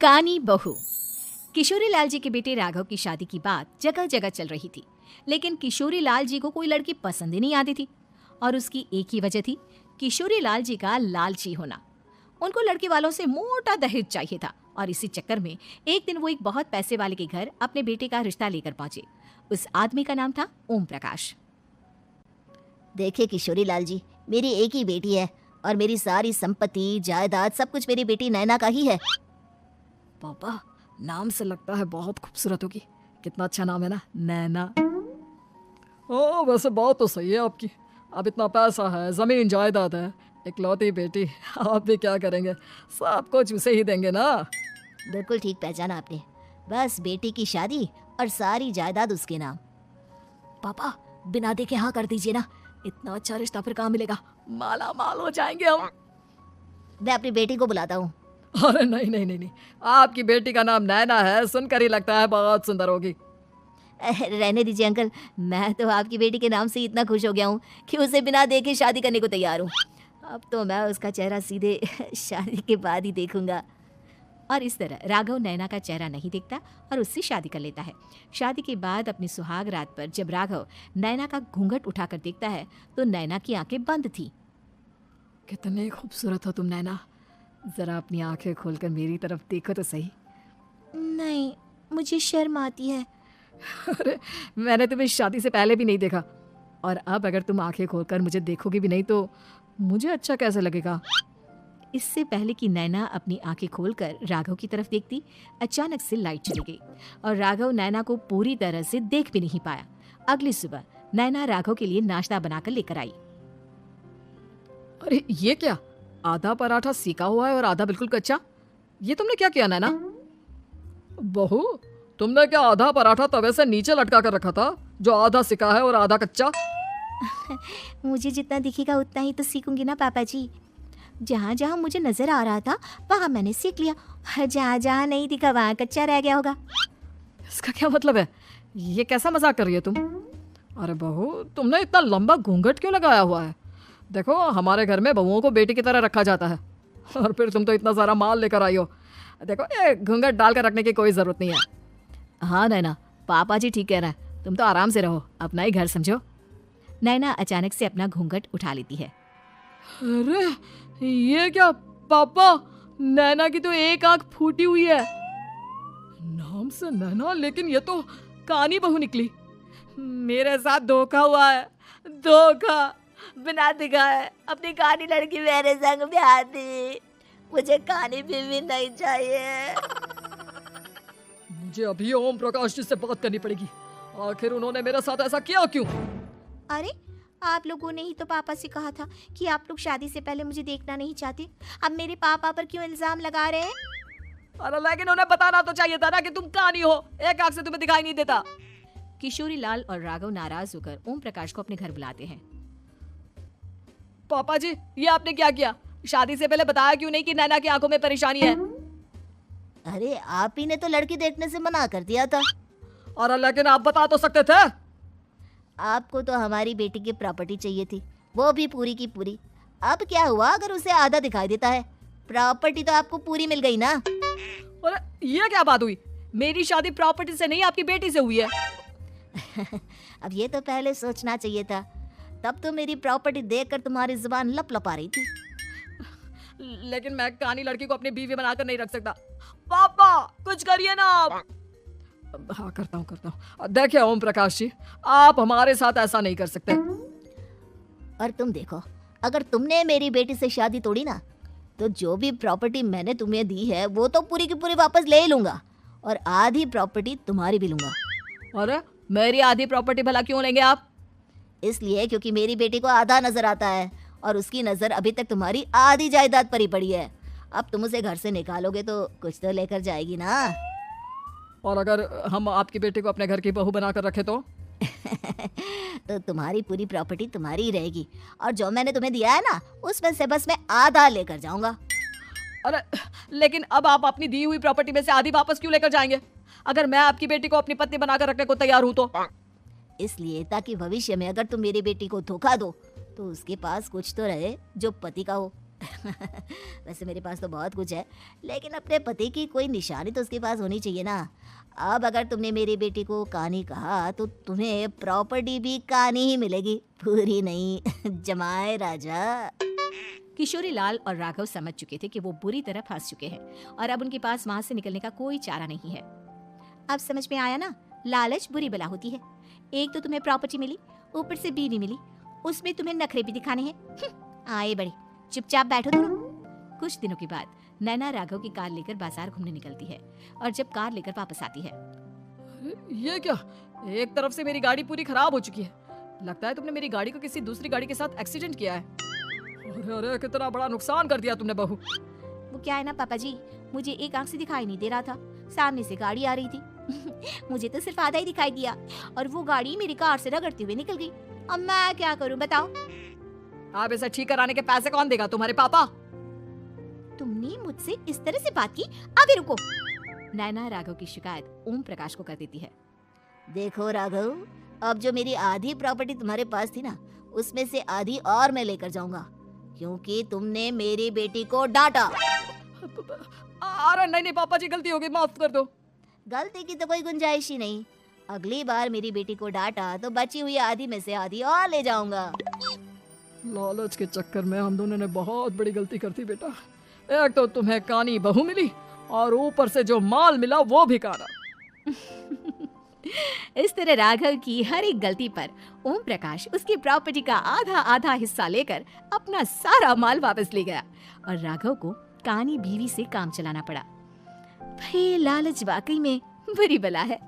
कानी बहू। किशोरी लाल जी के बेटे राघव की शादी की बात जगह जगह चल रही थी, लेकिन किशोरी लाल जी को कोई लड़की पसंद ही नहीं आती थी। और उसकी एक ही वजह थी, किशोरी लाल जी का लालची होना। उनको लड़के वालों से मोटा दहेज चाहिए था और इसी चक्कर में एक दिन वो एक बहुत पैसे वाले के घर अपने बेटे का रिश्ता लेकर पहुंचे। उस आदमी का नाम था ओम प्रकाश। देखिए किशोरी लाल जी, मेरी एक ही बेटी है और मेरी सारी संपत्ति जायदाद सब कुछ मेरी बेटी नैना का ही है। पापा, नाम से लगता है बहुत खूबसूरत होगी। कितना अच्छा नाम है ना, नैना। ओ वैसे बात तो सही है आपकी। अब इतना पैसा है, जमीन जायदाद है, इकलौती बेटी, आप भी क्या करेंगे? सब कुछ उसे ही देंगे ना। बिल्कुल ठीक पहचाना आपने। बस बेटी की शादी और सारी जायदाद उसके नाम। पापा, बिना देखे हाँ कर दीजिए ना। इतना अच्छा रिश्ता फिर कहाँ मिलेगा? माला माल हो जाएंगे हम। मैं अपनी बेटी को बुलाता हूँ। अरे नहीं नहीं नहीं नहीं, आपकी बेटी का नाम नैना है, सुनकर ही लगता है बहुत सुंदर होगी। रहने दीजिए अंकल, मैं तो आपकी बेटी के नाम से इतना खुश हो गया हूँ कि उसे बिना देखे शादी करने को तैयार हूँ। अब तो मैं उसका चेहरा सीधे शादी के बाद ही देखूंगा। और इस तरह राघव नैना का चेहरा नहीं देखता और उससे शादी कर लेता है। शादी के बाद अपनी सुहाग रात पर जब राघव नैना का घूंघट उठाकर देखता है तो नैना की आंखें बंद थी। कितने खूबसूरत हो तुम नैना, जरा अपनी आंखें खोलकर मेरी तरफ देखो तो सही। नहीं, मुझे शर्म आती है। अरे मैंने तुम्हें शादी से पहले भी नहीं देखा, और अब अगर तुम आंखें खोलकर मुझे देखोगी भी नहीं तो मुझे अच्छा कैसे लगेगा? इससे पहले कि नैना अपनी आंखें खोलकर राघव की तरफ देखती, अचानक से लाइट चली गई और राघव नैना को पूरी तरह से देख भी नहीं पाया। अगली सुबह नैना राघव के लिए नाश्ता बनाकर लेकर आई। अरे ये क्या, आधा पराठा सेका हुआ है और आधा बिल्कुल कच्चा। ये तुमने क्या किया नैना? बहू, तुमने क्या आधा पराठा तवे से नीचे लटका कर रखा था, जो आधा सेका है और आधा कच्चा? मुझे जितना दिखेगा उतना ही तो सीखूंगी ना पापा जी। जहाँ जहाँ मुझे नजर आ रहा था वहाँ मैंने सीख लिया, जहाँ जहाँ नहीं दिखा वहाँ कच्चा रह गया होगा। इसका क्या मतलब है? ये कैसा मजाक कर रही है तुम? अरे बहू, तुमने इतना लंबा घूंघट क्यों लगाया हुआ है? देखो, हमारे घर में बहुओं को बेटी की तरह रखा जाता है, और फिर तुम तो इतना सारा माल लेकर आई हो। देखो, ये घूंघट डालकर रखने की कोई जरूरत नहीं है। हाँ नैना, पापा जी ठीक कह रहे हैं, तुम तो आराम से रहो, अपना ही घर समझो। नैना अचानक से अपना घूंघट उठा लेती है। अरे ये क्या पापा, नैना की तो एक आंख फूटी हुई है। नाम से नैना, लेकिन ये तो कानी बहू निकली। मेरे साथ धोखा हुआ है, धोखा। बिना दिखाए अपनी कानी लड़की मेरे संग ब्याह दी। मुझे कानी बीवी नहीं चाहिए। मुझे अभी ओम प्रकाश जी से बात करनी पड़ेगी। आखिर उन्होंने मेरे साथ ऐसा किया क्यों? अरे आप लोगों ने ही तो पापा से कहा था कि आप लोग शादी से पहले मुझे देखना नहीं चाहते। अब मेरे पापा पर क्यों इल्जाम लगा रहे हैं? अरे लेकिन उन्हें बताना तो चाहिए था ना कि तुम कानी हो, एक आंख से तुम्हें दिखाई नहीं देता। किशोरी लाल और राघव नाराज होकर ओम प्रकाश को अपने घर बुलाते हैं। पापा जी, ये आपने क्या किया? शादी से पहले बताया क्यों नहीं कि नैना की आंखों में परेशानी है? अरे आप ही ने तो लड़की देखने से मना कर दिया था। अरे लेकिन आप बता तो सकते थे। आपको तो हमारी बेटी की प्रॉपर्टी चाहिए थी, वो भी पूरी की पूरी। अब क्या हुआ अगर उसे आधा दिखाई देता है? प्रॉपर्टी तो आपको पूरी मिल गई ना। अरे ये क्या बात हुई? मेरी शादी प्रॉपर्टी से नहीं, आपकी बेटी से हुई है। अब ये तो पहले सोचना चाहिए था, तब तो मेरी प्रॉपर्टी देखकर तुम्हारी जुबान लप लप आ रही थी। लेकिन मैं कानी लड़की को अपनी बीवी बनाकर नहीं रख सकता। पापा कुछ करिए ना आप। हाँ करता हूँ। देखिए ओम प्रकाश जी, आप हमारे साथ ऐसा नहीं कर सकते। और तुम देखो, अगर तुमने मेरी बेटी से शादी तोड़ी ना, तो जो भी प्रॉपर्टी मैंने तुम्हें दी है वो तो पूरी की पूरी वापस ले लूंगा, और आधी प्रॉपर्टी तुम्हारी भी लूंगा। अरे मेरी आधी प्रॉपर्टी भला क्यों लेंगे आप? इसलिए क्योंकि मेरी बेटी को आधा नजर आता है और उसकी नजर अभी तक तुम्हारी आधी जायदाद पर ही पड़ी है। अब तुम उसे घर से निकालोगे तो कुछ तो लेकर जाएगी ना। और अगर हम आपकी बेटी को अपने घर की बहू बनाकर रखे तो? तो तुम्हारी पूरी प्रॉपर्टी तुम्हारी ही रहेगी, और जो मैंने तुम्हें दिया है ना उसमें से बस मैं आधा लेकर जाऊंगा। अरे लेकिन अब आप अपनी दी हुई प्रॉपर्टी में से आधी वापस क्यों लेकर जाएंगे? अगर मैं आपकी बेटी को अपनी पत्नी बनाकर रखने को तैयार हूँ तो? इसलिए ताकि भविष्य में अगर तुम मेरी बेटी को धोखा दो तो उसके पास कुछ तो रहे जो पति का हो, वैसे मेरे पास तो बहुत कुछ है, लेकिन अपने पति की कोई निशानी तो उसके पास होनी चाहिए ना। अब अगर तुमने मेरी बेटी को कानी कहा तो तुम्हें प्रॉपर्टी भी कानी ही मिलेगी, पूरी नहीं। जमाए राजा। किशोरी लाल और राघव समझ चुके थे कि वो बुरी तरह फंस चुके हैं और अब उनके पास वहां से निकलने का कोई चारा नहीं है। अब समझ में आया ना, लालच बुरी बला होती है। एक तो तुम्हें प्रॉपर्टी मिली, ऊपर से बीवी मिली, उसमें तुम्हें नखरे भी दिखाने हैं। आए बड़ी, चुपचाप बैठो दोनों। कुछ दिनों के बाद नैना राघव की कार लेकर बाजार घूमने निकलती है और जब कार लेकर वापस आती है, ये क्या, एक तरफ से मेरी गाड़ी पूरी खराब हो चुकी है। लगता है तुमने मेरी गाड़ी को किसी दूसरी गाड़ी के साथ एक्सीडेंट किया है। अरे अरे, कितना बड़ा नुकसान कर दिया तुमने बहू। वो क्या है ना पापा जी, मुझे एक आंख से दिखाई नहीं दे रहा था, सामने से गाड़ी आ रही थी। मुझे तो सिर्फ आधा ही दिखाई दिया और वो गाड़ी मेरी कार से रगड़ते हुए निकल गई। अब मैं क्या करूं बताओ? अब इसे ठीक कराने के पैसे कौन देगा, तुम्हारे पापा? तुमने मुझसे इस तरह से बात की? अभी रुको। नैना राघव की शिकायत ओम प्रकाश को कर देती है। देखो राघव, अब जो मेरी आधी प्रॉपर्टी तुम्हारे पास थी ना, उसमें से आधी और मैं लेकर जाऊंगा, क्योंकि तुमने मेरी बेटी को डांटा। अरे नहीं नहीं पापा जी, गलती हो गई, माफ कर दो। गलती की तो कोई गुंजाइश ही नहीं। अगली बार मेरी बेटी को डांटा तो बची हुई आधी में से आधी और ले जाऊंगा। लालच के चक्कर में हम दोनों ने बहुत बड़ी गलती कर दी बेटा। एक तो तुम्हें कानी बहू मिली और ऊपर से जो माल मिला वो भी काना। इस तरह राघव की हर एक गलती पर ओम प्रकाश उसकी प्रॉपर्टी का आधा आधा हिस्सा लेकर अपना सारा माल वापस ले गया और राघव को कानी बीवी से काम चलाना पड़ा। भाई लालच वाकई में बुरी बला है।